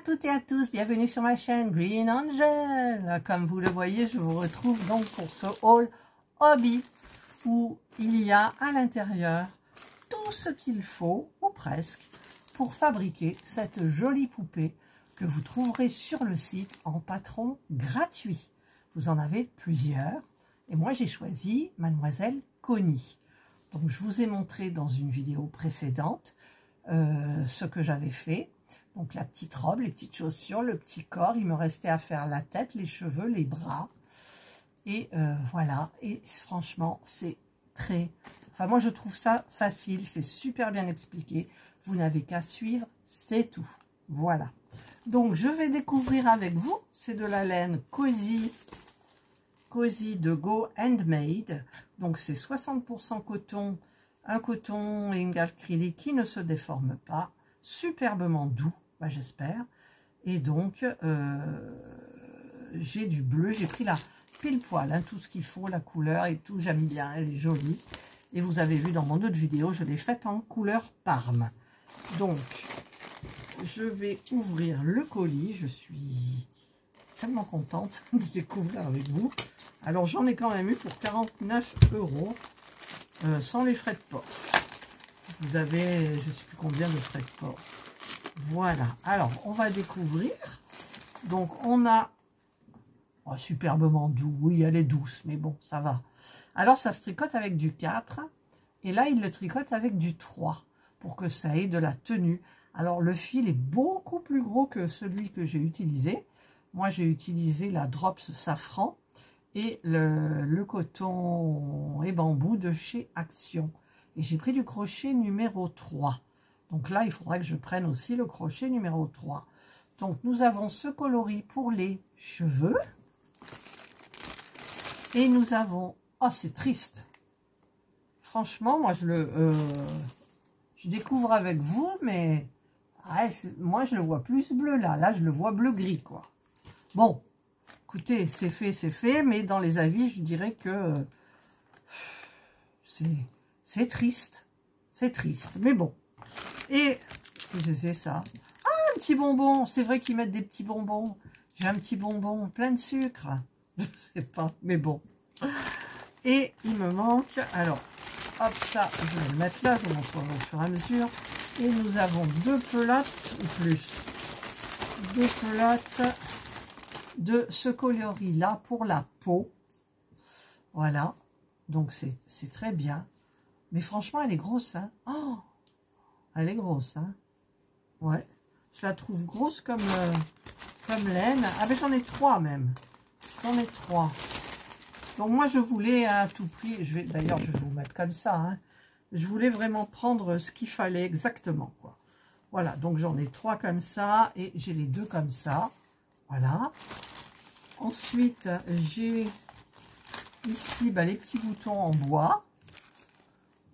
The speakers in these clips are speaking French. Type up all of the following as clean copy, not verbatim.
toutes et à tous, bienvenue sur ma chaîne Green Angel. Comme vous le voyez, je vous retrouve donc pour ce haul hobby où il y a à l'intérieur tout ce qu'il faut, ou presque, pour fabriquer cette jolie poupée que vous trouverez sur le site en patron gratuit. Vous en avez plusieurs et moi j'ai choisi Mademoiselle Connie. Donc je vous ai montré dans une vidéo précédente ce que j'avais fait. Donc la petite robe, les petites chaussures, le petit corps. Il me restait à faire la tête, les cheveux, les bras. Et voilà. Et franchement, c'est très... Enfin, moi, je trouve ça facile. C'est super bien expliqué. Vous n'avez qu'à suivre, c'est tout. Voilà. Donc, je vais découvrir avec vous. C'est de la laine Cozy de Go Handmade. Donc, c'est 60% coton. Un coton et une acrylique qui ne se déforment pas. Superbement doux. Bah, j'espère. Et donc, j'ai du bleu. J'ai pris la pile poil, hein, tout ce qu'il faut, la couleur et tout. J'aime bien, elle est jolie. Et vous avez vu dans mon autre vidéo, je l'ai faite en couleur Parme. Donc, je vais ouvrir le colis. Je suis tellement contente de découvrir avec vous. Alors, j'en ai quand même eu pour 49 €, sans les frais de port. Vous avez, je ne sais plus combien de frais de port. Voilà, alors on va découvrir. Donc on a, oh, superbement doux, oui elle est douce, mais bon ça va. Alors ça se tricote avec du 4, et là il le tricote avec du 3, pour que ça ait de la tenue. Alors le fil est beaucoup plus gros que celui que j'ai utilisé. Moi j'ai utilisé la Drops Safran, et le coton et bambou de chez Action. Et j'ai pris du crochet numéro 3. Donc là, il faudra que je prenne aussi le crochet numéro 3. Donc, nous avons ce coloris pour les cheveux. Et nous avons... Oh, c'est triste. Franchement, moi, je découvre avec vous, mais... Ouais, moi, je le vois plus bleu, là. Là, je le vois bleu-gris, quoi. Bon, écoutez, c'est fait. Mais dans les avis, je dirais que... c'est triste. C'est triste, mais bon. Et, c'est ça. Ah, un petit bonbon. C'est vrai qu'ils mettent des petits bonbons. J'ai un petit bonbon plein de sucre. Je sais pas, mais bon. Et il me manque, alors, hop, ça, je vais le mettre là, je vous montrerai au fur et à mesure. Et nous avons 2 pelotes, ou plus. 2 pelotes de ce coloris-là pour la peau. Voilà. Donc, c'est très bien. Mais franchement, elle est grosse, hein. Oh, elle est grosse, hein. Ouais. Je la trouve grosse comme laine. Ah, ben j'en ai 3 même. J'en ai 3. Donc, moi, je voulais à tout prix... D'ailleurs, je vais vous mettre comme ça, hein. Je voulais vraiment prendre ce qu'il fallait exactement, quoi. Voilà. Donc, j'en ai 3 comme ça. Et j'ai les 2 comme ça. Voilà. Ensuite, j'ai ici les petits boutons en bois.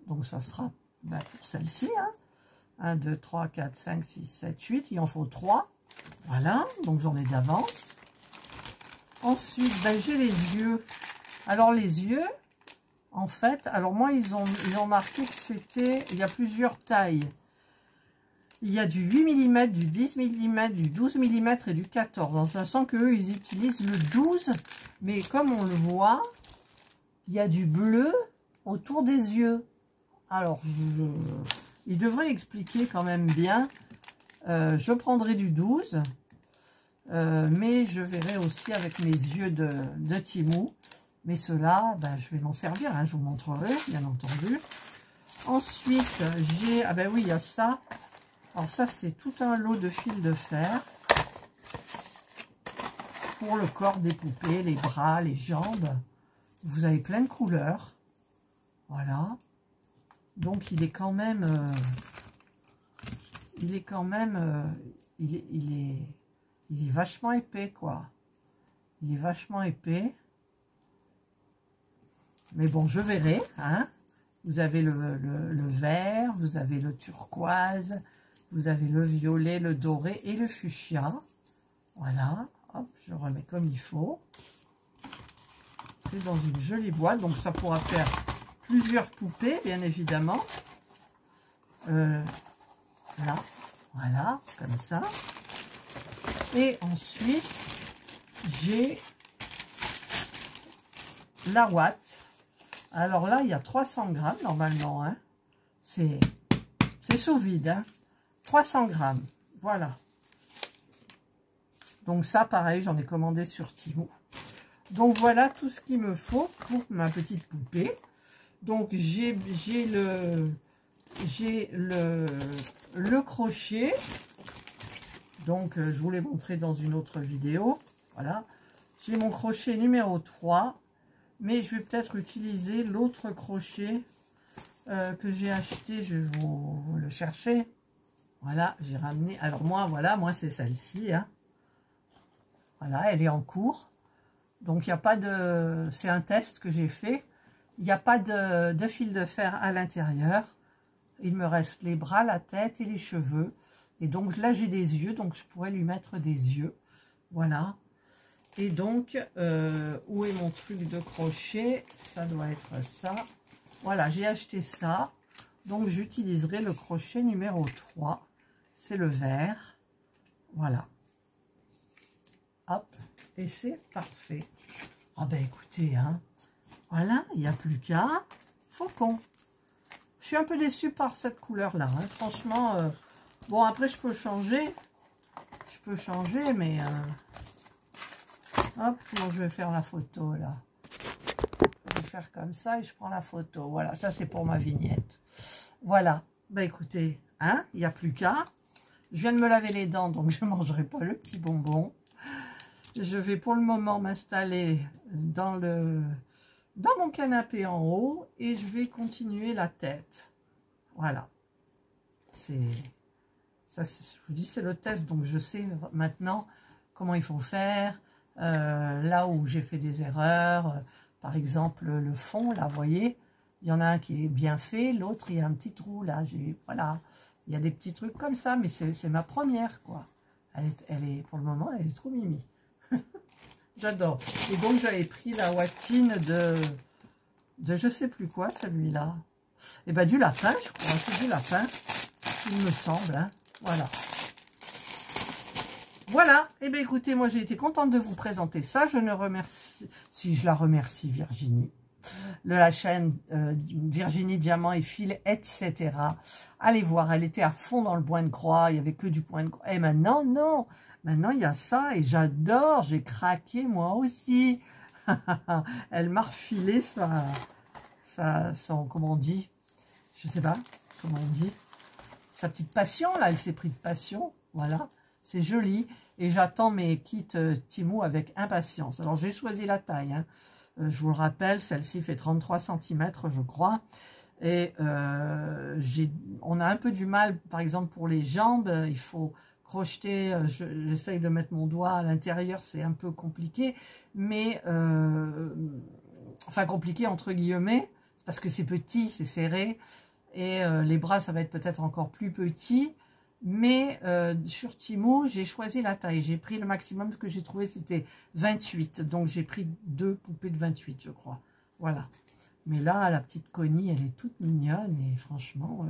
Donc, ça sera pour celle-ci, hein. 1, 2, 3, 4, 5, 6, 7, 8. Il en faut 3. Voilà. Donc, j'en ai d'avance. Ensuite, j'ai les yeux. Alors, les yeux, en fait, alors moi, ils ont marqué que c'était... Il y a plusieurs tailles. Il y a du 8 mm, du 10 mm, du 12 mm et du 14. En sachant qu'eux, ils utilisent le 12. Mais comme on le voit, il y a du bleu autour des yeux. Alors, il devrait expliquer quand même bien. Je prendrai du 12, mais je verrai aussi avec mes yeux de Timou. Mais ceux-là, je vais m'en servir, hein, je vous montrerai, bien entendu. Ensuite, j'ai... Ah ben oui, il y a ça. Alors ça, c'est tout un lot de fil de fer pour le corps des poupées, les bras, les jambes. Vous avez plein de couleurs. Voilà. Donc, il est quand même... il est vachement épais, quoi. Il est vachement épais. Mais bon, je verrai, hein. Vous avez le vert, vous avez le turquoise, vous avez le violet, le doré et le fuchsia. Voilà. Hop, je remets comme il faut. C'est dans une jolie boîte, donc ça pourra faire plusieurs poupées, bien évidemment. Là, voilà, comme ça. Et ensuite, j'ai la ouate. Alors là, il y a 300 grammes normalement. Hein. C'est sous vide. Hein. 300 grammes. Voilà. Donc ça, pareil, j'en ai commandé sur Temu. Donc voilà tout ce qu'il me faut pour ma petite poupée. Donc j'ai le crochet. Donc je vous l'ai montré dans une autre vidéo. Voilà. J'ai mon crochet numéro 3. Mais je vais peut-être utiliser l'autre crochet que j'ai acheté. Je vais vous le chercher. Voilà, j'ai ramené. Alors moi, voilà, moi c'est celle-ci. Hein. Voilà, elle est en cours. Donc il n'y a pas de... C'est un test que j'ai fait. Il n'y a pas de fil de fer à l'intérieur. Il me reste les bras, la tête et les cheveux. Et donc là j'ai des yeux, donc je pourrais lui mettre des yeux. Voilà. Et donc, où est mon truc de crochet? Ça doit être ça. Voilà, j'ai acheté ça. Donc, j'utiliserai le crochet numéro 3. C'est le vert. Voilà. Hop. Et c'est parfait. Ah ben, écoutez, hein. Voilà, il n'y a plus qu'à faucon. Je suis un peu déçue par cette couleur-là. Hein. Franchement, bon, après, je peux changer. Je peux changer, mais... Hop, comment je vais faire la photo là? Je vais faire comme ça et je prends la photo. Voilà, ça c'est pour ma vignette. Voilà, bah écoutez, hein, il n'y a plus qu'à. Je viens de me laver les dents, donc je ne mangerai pas le petit bonbon. Je vais pour le moment m'installer dans mon canapé en haut et je vais continuer la tête. Voilà. Ça, je vous dis, c'est le test, donc je sais maintenant comment il faut faire. Là où j'ai fait des erreurs, par exemple le fond, là, vous voyez, il y en a un qui est bien fait, l'autre, il y a un petit trou, là, voilà, il y a des petits trucs comme ça, mais c'est ma première, quoi. Elle est, pour le moment, elle est trop mimi. J'adore. Et donc, j'avais pris la ouatine de je sais plus quoi, celui-là. Et ben du lapin, je crois, c'est du lapin, il me semble, hein. Voilà. Voilà, et bien écoutez, moi j'ai été contente de vous présenter ça. Je ne remercie, si je la remercie Virginie, de la chaîne Virginie Diamant et Fil, etc. Allez voir, elle était à fond dans le point de croix, il n'y avait que du point de croix. Et maintenant, non, maintenant il y a ça et j'adore, j'ai craqué moi aussi. Elle m'a refilé son, comment on dit, je sais pas, comment on dit, sa petite passion, là, elle s'est pris de passion, voilà. C'est joli et j'attends mes kits Temu avec impatience. Alors, j'ai choisi la taille. Hein. Je vous le rappelle, celle-ci fait 33 cm, je crois. Et on a un peu du mal, par exemple, pour les jambes. Il faut crocheter. J'essaye de mettre mon doigt à l'intérieur. C'est un peu compliqué. Mais, enfin, compliqué entre guillemets. C'est parce que c'est petit, c'est serré. Et les bras, ça va être peut-être encore plus petit. Mais sur Temu, j'ai choisi la taille. J'ai pris le maximum que j'ai trouvé, c'était 28. Donc, j'ai pris 2 poupées de 28, je crois. Voilà. Mais là, la petite Connie, elle est toute mignonne. Et franchement,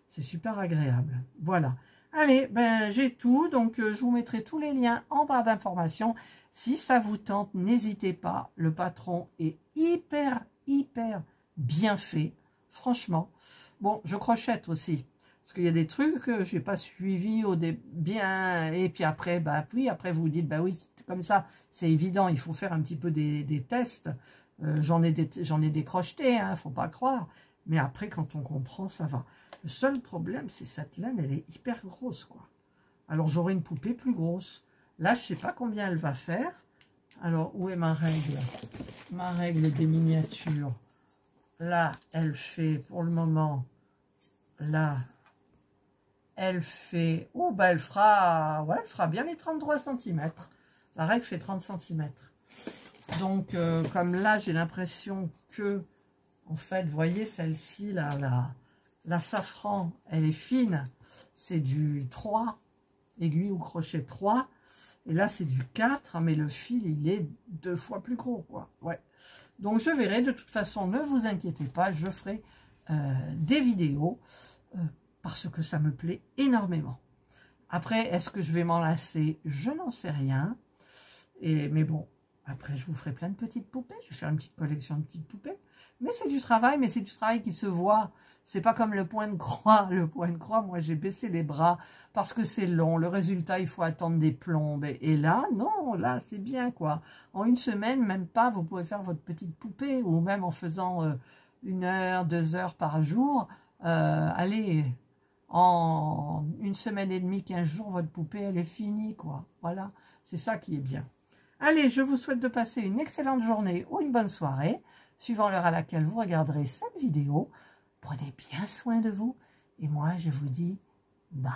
c'est super agréable. Voilà. Allez, ben, j'ai tout. Donc, je vous mettrai tous les liens en barre d'informations. Si ça vous tente, n'hésitez pas. Le patron est hyper, hyper bien fait. Franchement. Bon, je crochette aussi. Parce qu'il y a des trucs que je n'ai pas suivi bien. Et puis après, bah oui, après vous dites, bah oui, c'est comme ça, c'est évident, il faut faire un petit peu des tests. J'en ai décrocheté, hein, faut pas croire. Mais après, quand on comprend, ça va. Le seul problème, c'est cette laine, elle est hyper grosse, quoi. Alors, j'aurai une poupée plus grosse. Là, je sais pas combien elle va faire. Alors, où est ma règle? Ma règle des miniatures. Là, elle fait, pour le moment, là... Elle fait, oh bah elle fera, ouais, elle fera bien les 33 cm. La règle fait 30 cm. Donc, comme là, j'ai l'impression que, en fait, vous voyez, celle-ci, la safran, elle est fine. C'est du 3, aiguille ou crochet 3. Et là, c'est du 4, mais le fil, il est 2 fois plus gros, quoi. Ouais. Donc, je verrai. De toute façon, ne vous inquiétez pas, je ferai des vidéos parce que ça me plaît énormément. Après, est-ce que je vais m'en lasser? Je n'en sais rien. Mais bon, après, je vous ferai plein de petites poupées. Je vais faire une petite collection de petites poupées. Mais c'est du travail, mais c'est du travail qui se voit. C'est pas comme le point de croix. Le point de croix, moi, j'ai baissé les bras parce que c'est long. Le résultat, il faut attendre des plombes. Et là, non, là, c'est bien, quoi. En une semaine, même pas, vous pouvez faire votre petite poupée. Ou même en faisant 1 heure, 2 heures par jour. Allez, en 1 semaine et demie, 15 jours, votre poupée, elle est finie, quoi. Voilà, c'est ça qui est bien. Allez, je vous souhaite de passer une excellente journée ou une bonne soirée, suivant l'heure à laquelle vous regarderez cette vidéo. Prenez bien soin de vous et moi, je vous dis bye.